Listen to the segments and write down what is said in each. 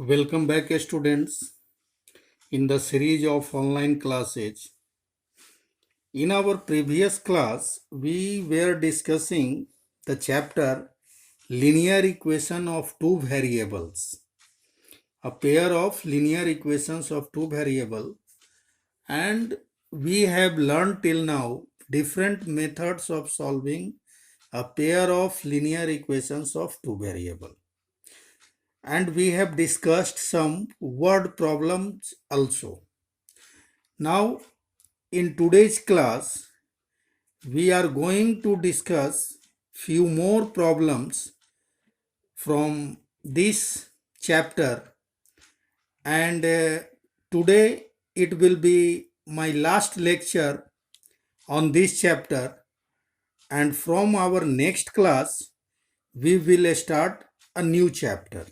Welcome back, students, in the series of online classes. In our previous class, we were discussing the chapter Linear Equation of Two Variables, a pair of linear equations of two variables, and we have learned till now different methods of solving a pair of linear equations of two variables. And we have discussed some word problems also. Now, in today's class, we are going to discuss few more problems from this chapter, and today it will be my last lecture on this chapter, and from our next class we will start a new chapter.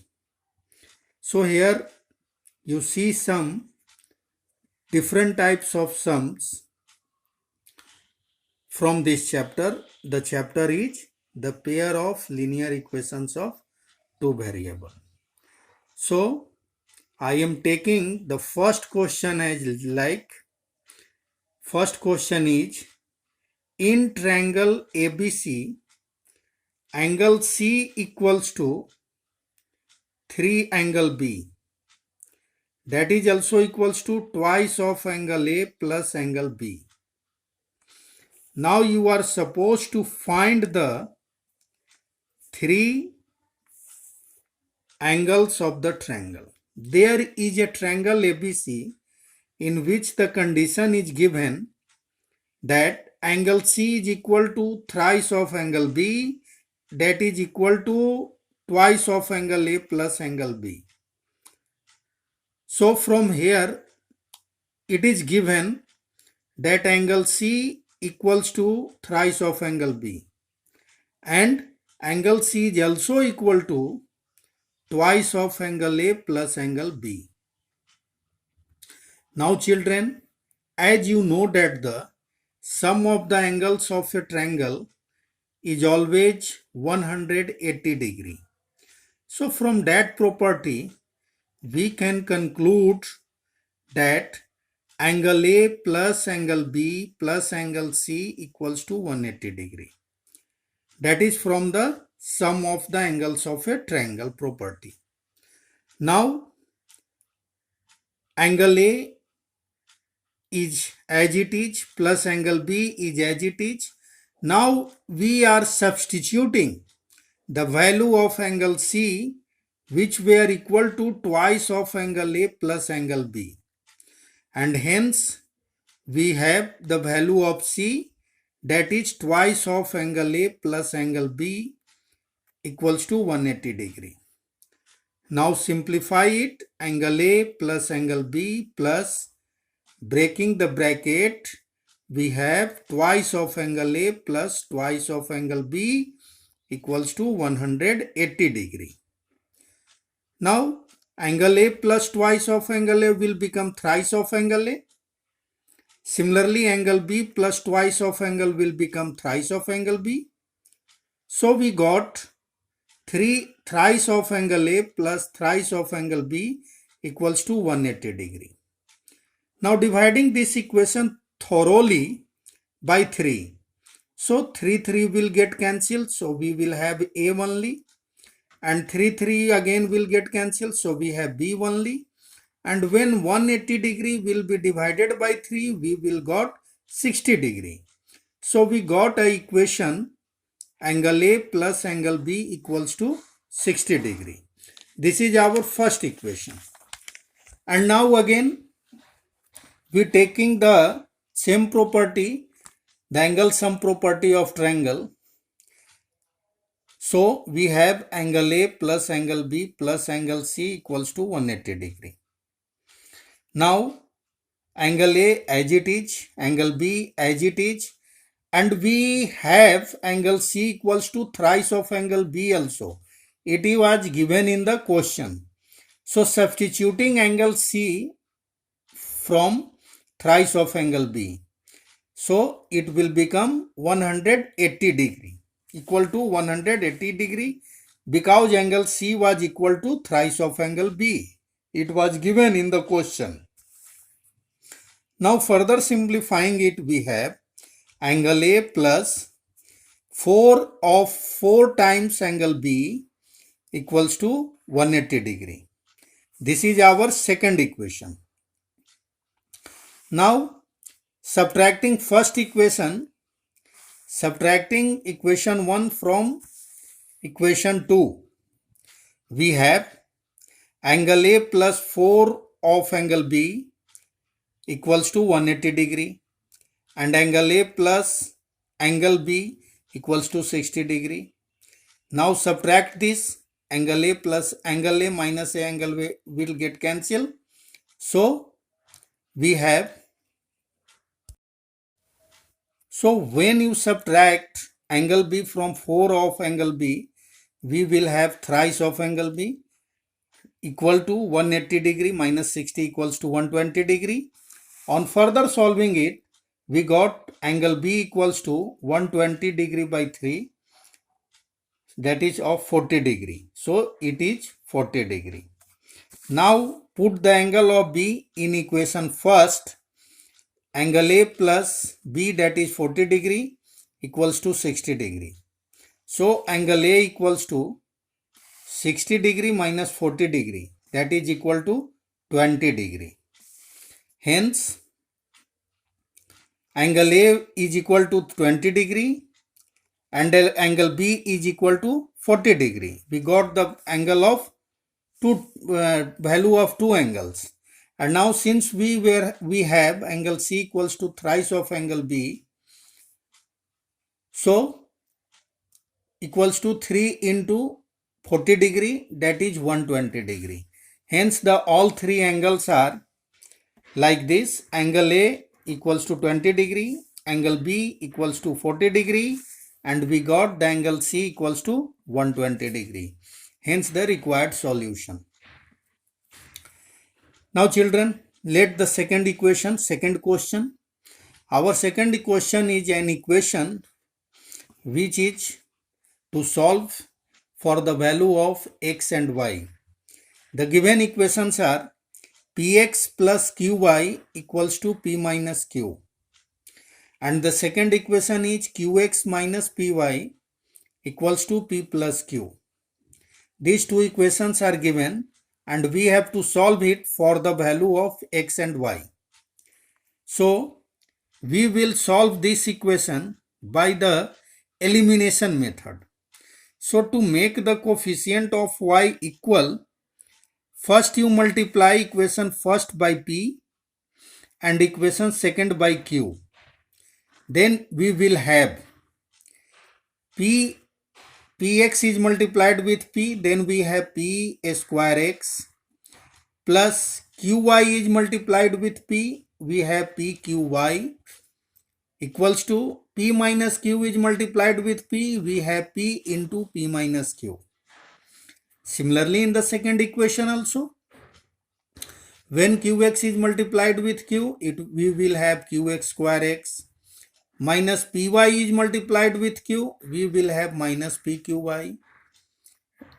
So here you see some different types of sums from this chapter. The chapter is the pair of linear equations of two variables. So I am taking the first question as like, first question is, in triangle ABC, angle C equals to 3 angle B. That is also equals to twice of angle A plus angle B. Now you are supposed to find the three angles of the triangle. There is a triangle ABC in which the condition is given that angle C is equal to thrice of angle B, that is equal to twice of angle A plus angle B. So from here it is given that angle C equals to thrice of angle B, and angle C is also equal to twice of angle A plus angle B. Now children, as you know that the sum of the angles of a triangle is always 180 degree. So from that property, we can conclude that angle A plus angle B plus angle C equals to 180 degree. That is from the sum of the angles of a triangle property. Now, angle A is as it is plus angle B is as it is. Now we are substituting the value of angle C, which were equal to twice of angle A plus angle B, and hence we have the value of C, that is twice of angle A plus angle B equals to 180 degree. Now simplify it, angle A plus angle B plus, breaking the bracket, we have twice of angle A plus twice of angle B equals to 180 degree. Now angle A plus twice of angle A will become thrice of angle A. Similarly, angle B plus twice of angle will become thrice of angle B. So we got thrice of angle A plus thrice of angle B equals to 180 degree. Now dividing this equation thoroughly by 3. So 3 will get cancelled. So we will have A only. And 3 again will get cancelled. So we have B only. And when 180 degree will be divided by 3, we will got 60 degree. So we got a equation angle A plus angle B equals to 60 degree. This is our first equation. And now again we taking the same property, the angle sum property of triangle. So we have angle A plus angle B plus angle C equals to 180 degree. Now angle A as it is, angle B as it is, and we have angle C equals to thrice of angle B also. It was given in the question. So substituting angle C from thrice of angle B. So it will become 180 degree, equal to 180 degree, because angle C was equal to thrice of angle B. it was given in the question. Now further simplifying it, we have angle A plus 4 of 4 times angle B equals to 180 degree. This is our second equation. Now subtracting equation 1 from equation 2, we have angle A plus 4 of angle B equals to 180 degree and angle A plus angle B equals to 60 degree. Now subtract this, angle A plus angle A minus A angle A will get cancelled. So we have, so when you subtract angle B from 4 of angle B, we will have thrice of angle B equal to 180 degree minus 60 equals to 120 degree. On further solving it, we got angle B equals to 120 degree by 3, that is of 40 degree. So it is 40 degree. Now put the angle of B in equation first. Angle A plus B, that is 40 degree, equals to 60 degree. So angle A equals to 60 degree minus 40 degree, that is equal to 20 degree. Hence angle A is equal to 20 degree and angle B is equal to 40 degree. We got the angle of value of two angles. And now since we have angle C equals to thrice of angle B, so equals to 3 into 40 degree, that is 120 degree. Hence the all three angles are like this. Angle A equals to 20 degree, angle B equals to 40 degree, and we got the angle C equals to 120 degree. Hence the required solution. Now children, let the second question. Our second equation is an equation which is to solve for the value of x and y. The given equations are px plus qy equals to p minus q. And the second equation is qx minus py equals to p plus q. These two equations are given and we have to solve it for the value of x and y. So we will solve this equation by the elimination method. So to make the coefficient of y equal, first you multiply equation first by p and equation second by q. Then we will have px is multiplied with p, then we have p square x plus qy is multiplied with p, we have pqy equals to p minus q is multiplied with p, we have p into p minus q. Similarly in the second equation also, when qx is multiplied with q, we will have qx square x minus py is multiplied with q, we will have minus pqy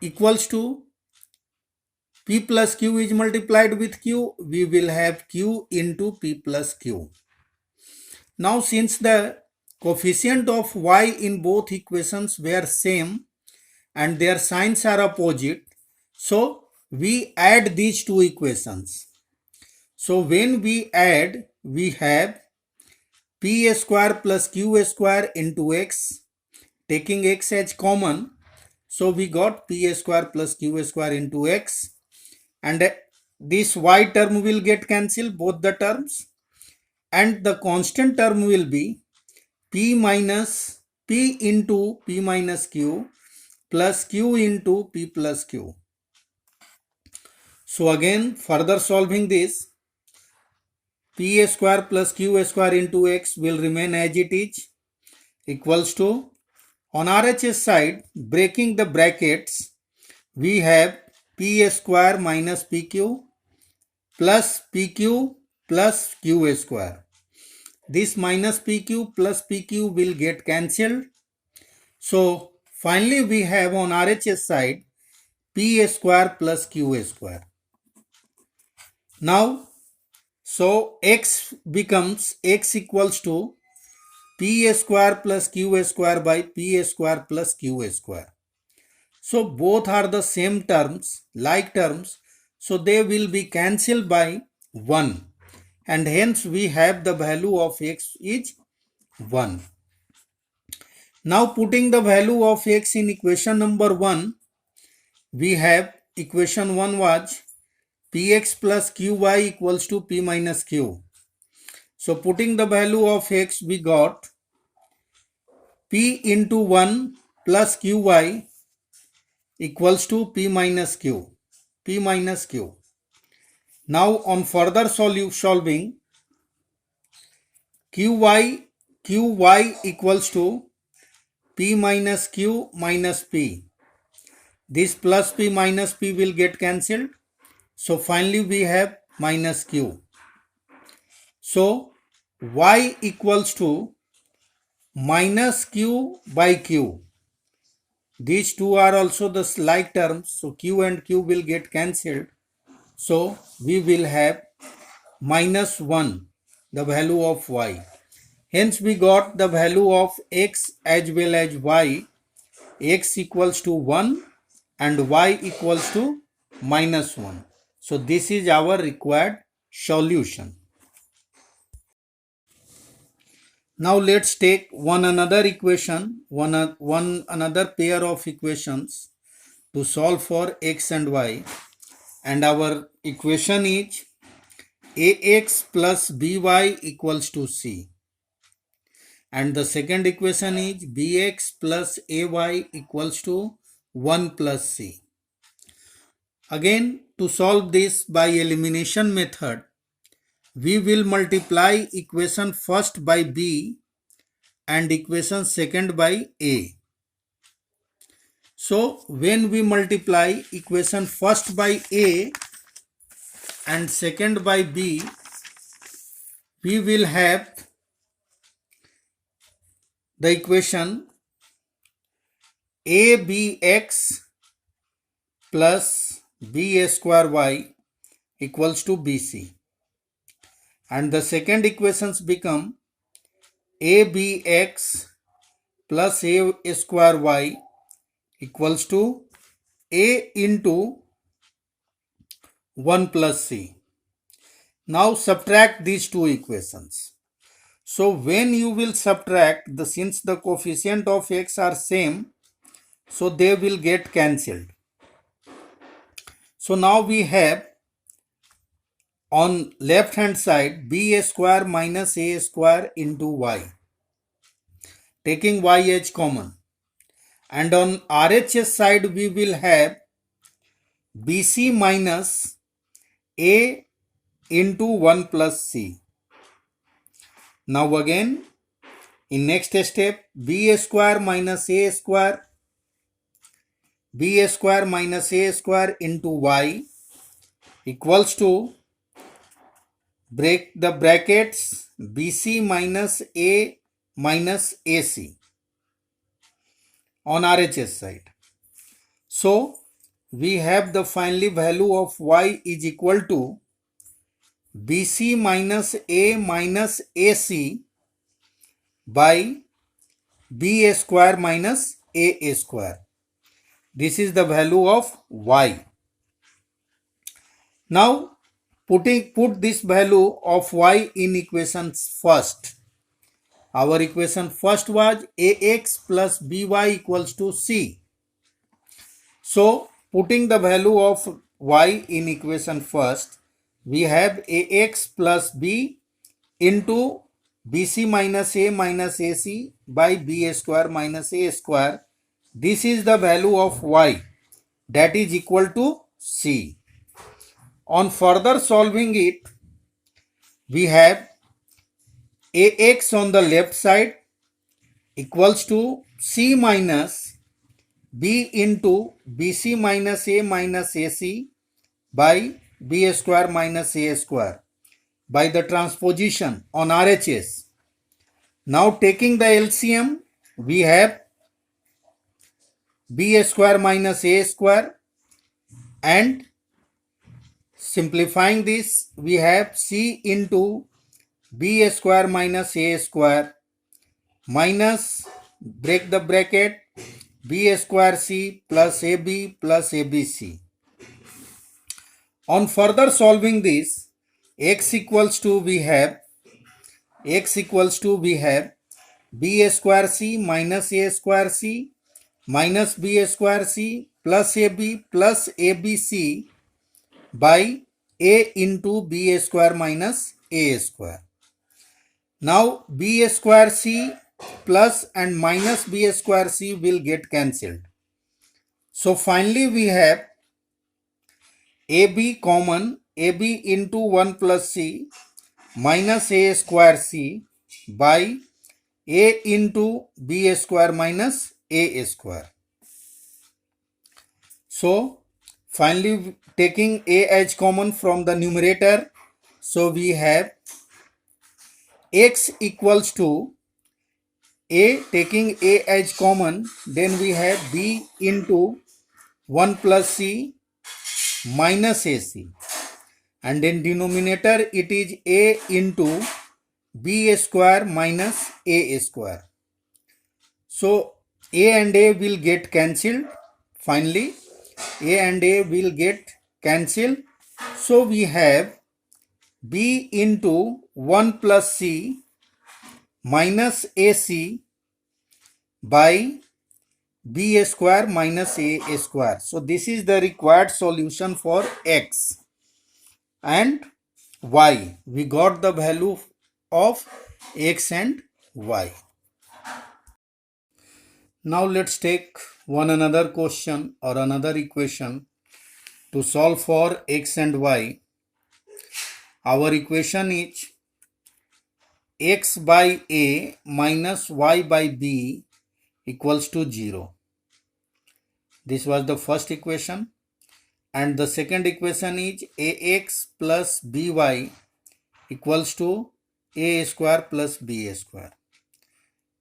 equals to p plus q is multiplied with q, we will have q into p plus q. Now since the coefficient of y in both equations were same and their signs are opposite, so we add these two equations. So when we add, we have p square plus q square into x, taking x as common, so we got p square plus q square into x, and this y term will get cancelled, both the terms, and the constant term will be p minus p into p minus q plus q into p plus q. So again further solving this, p square plus q square into x will remain as it is, equals to, on RHS side, breaking the brackets, we have p square minus pq plus pq plus q square. This minus pq plus pq will get cancelled. So finally we have on RHS side p square plus q square. Now, so x becomes x equals to p a square plus q a square by p a square plus q a square. So both are the same terms, like terms, so they will be cancelled by 1, and hence we have the value of x is 1. Now putting the value of x in equation number 1, we have equation 1 was px plus qy equals to p minus q. So putting the value of x, we got p into 1 plus qy equals to p minus q. P minus q. Now on further solving, qy equals to p minus q minus p. This plus p minus p will get cancelled. So finally we have minus q. So y equals to minus q by q. These two are also the like terms. So q and q will get cancelled. So we will have minus 1, the value of y. Hence we got the value of x as well as y. X equals to 1 and y equals to minus 1. So this is our required solution. Now let's take one another equation, one another pair of equations to solve for x and y. And our equation is ax plus by equals to c. And the second equation is bx plus ay equals to 1 plus c. Again, to solve this by elimination method, we will multiply equation first by b and equation second by a. So when we multiply equation first by a and second by b, we will have the equation abx plus b a square y equals to bc. And the second equations become abx plus a square y equals to a into 1 plus c. Now subtract these two equations. So when you will subtract, since the coefficient of x are same, so they will get cancelled. So now we have on left hand side b a square minus a square into y, taking y as common. And on RHS side we will have bc minus a into 1 plus c. Now again, in next step, b a square minus a square minus a square into y equals to, break the brackets, bc minus a minus ac on RHS side. So we have the finally value of y is equal to bc minus a minus ac by b a square minus a square. This is the value of y. Now put this value of y in equations first. Our equation first was ax plus by equals to c. So putting the value of y in equation first, we have ax plus b into bc minus a minus ac by b square minus a square. This is the value of y, that is equal to c. On further solving it, we have ax on the left side equals to c minus b into bc minus a minus ac by b square minus a square by the transposition on RHS. Now taking the LCM, we have b square minus a square and Simplifying this, we have c into b square minus a square minus, break the bracket, b square c plus ab plus abc. On further solving this, x equals to we have b square c minus a square c minus b square c plus ab plus abc by a into b square minus a square. Now b square c plus and minus b square c will get cancelled. So finally we have ab common, ab into 1 plus c minus a square c by a into b square minus a square. So finally taking a as common from the numerator, so we have x equals to a, taking a as common, then we have b into 1 plus c minus ac, and in denominator it is a into b square minus a square. So a and a will get cancelled. Finally a and a will get cancelled. So we have b into 1 plus c minus ac by b square minus a square. So this is the required solution for x and y. We got the value of x and y. Now let's take one another question or another equation to solve for x and y. Our equation is x by a minus y by b equals to 0. This was the first equation, and the second equation is ax plus by equals to a square plus b square.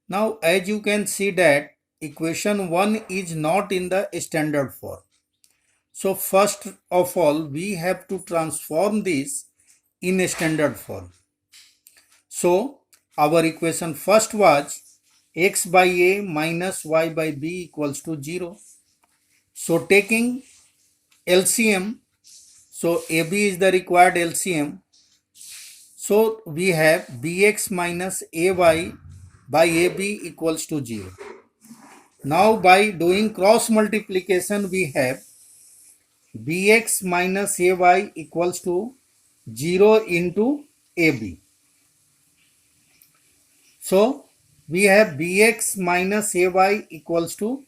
Now as you can see that equation 1 is not in the standard form. So first of all we have to transform this in a standard form. So our equation first was x by a minus y by b equals to 0. So taking LCM, so AB is the required LCM. So we have bx minus ay by ab equals to 0. Now by doing cross multiplication we have bx minus ay equals to 0 into ab. So we have bx minus ay equals to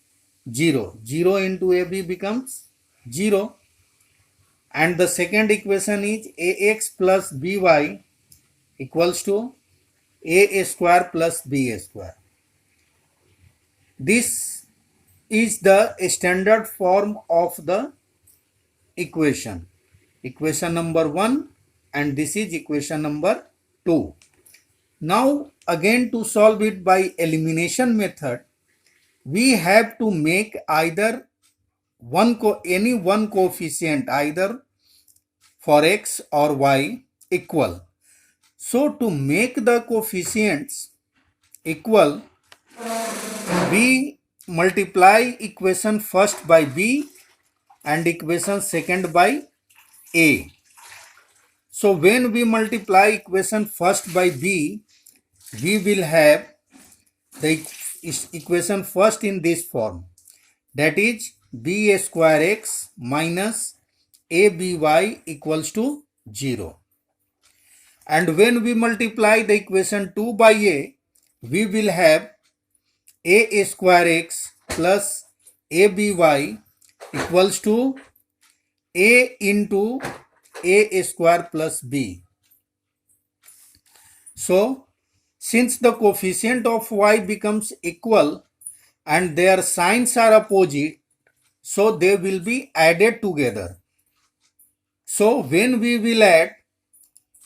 0. 0 into ab becomes 0. And the second equation is ax plus by equals to a square plus b square. This is the standard form of the equation. Equation number 1, and this is equation number 2. Now again to solve it by elimination method, we have to make either any one coefficient either for x or y equal. So to make the coefficients equal, we multiply equation first by b and equation second by a. So when we multiply equation first by b, we will have the equation first in this form, that is b square x minus aby equals to 0. And when we multiply the equation 2 by a, we will have a square x plus aby equals to a into a square plus b. So since the coefficient of y becomes equal and their signs are opposite, so they will be added together. So when we will add,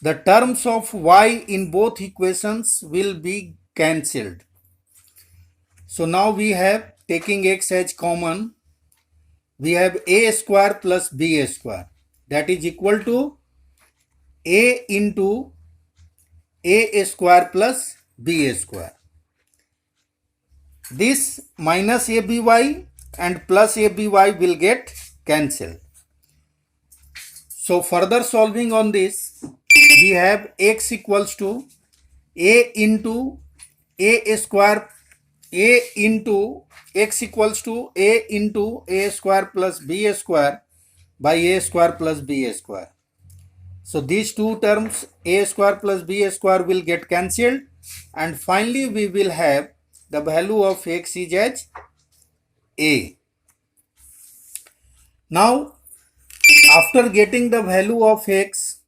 the terms of y in both equations will be cancelled. So now we have, taking x as common, we have a square plus b square, that is equal to a into a square plus b square. This minus aby and plus aby will get cancelled. So further solving on this, we have x equals to a into a square, a into x equals to a into a square plus b square by a square plus b square. So these two terms a square plus b square will get cancelled, and finally we will have the value of x is as a. Now after getting the value of x,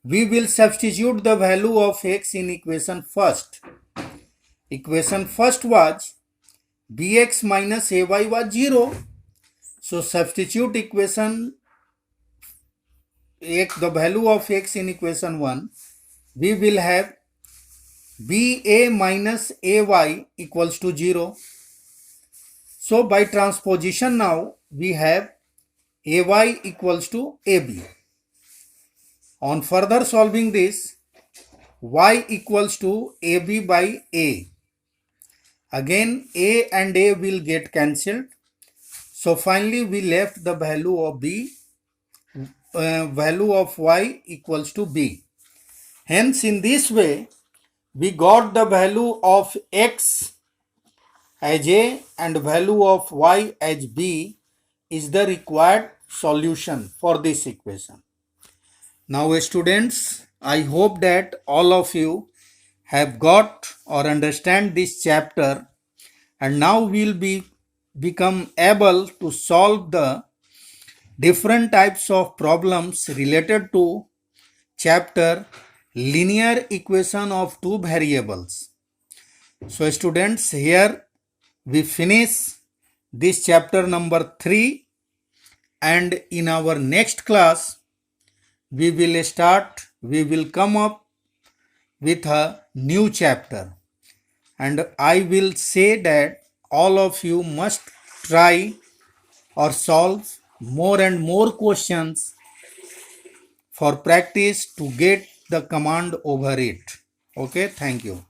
we will substitute the value of x in equation first. Equation first was bx minus ay was 0. So substitute equation x, the value of x in equation 1. We will have ba minus ay equals to 0. So by transposition now we have ay equals to ab. On further solving this, y equals to ab by a. Again a and a will get cancelled. So finally we left the value of b, value of y equals to b. Hence in this way we got the value of x as a and value of y as b is the required solution for this equation. Now students, I hope that all of you have got or understand this chapter, and now we'll become able to solve the different types of problems related to chapter linear equation of two variables. So students, here we finish this chapter number 3, and in our next class we will come up with a new chapter, and I will say that all of you must try or solve more and more questions for practice to get the command over it. Okay, thank you.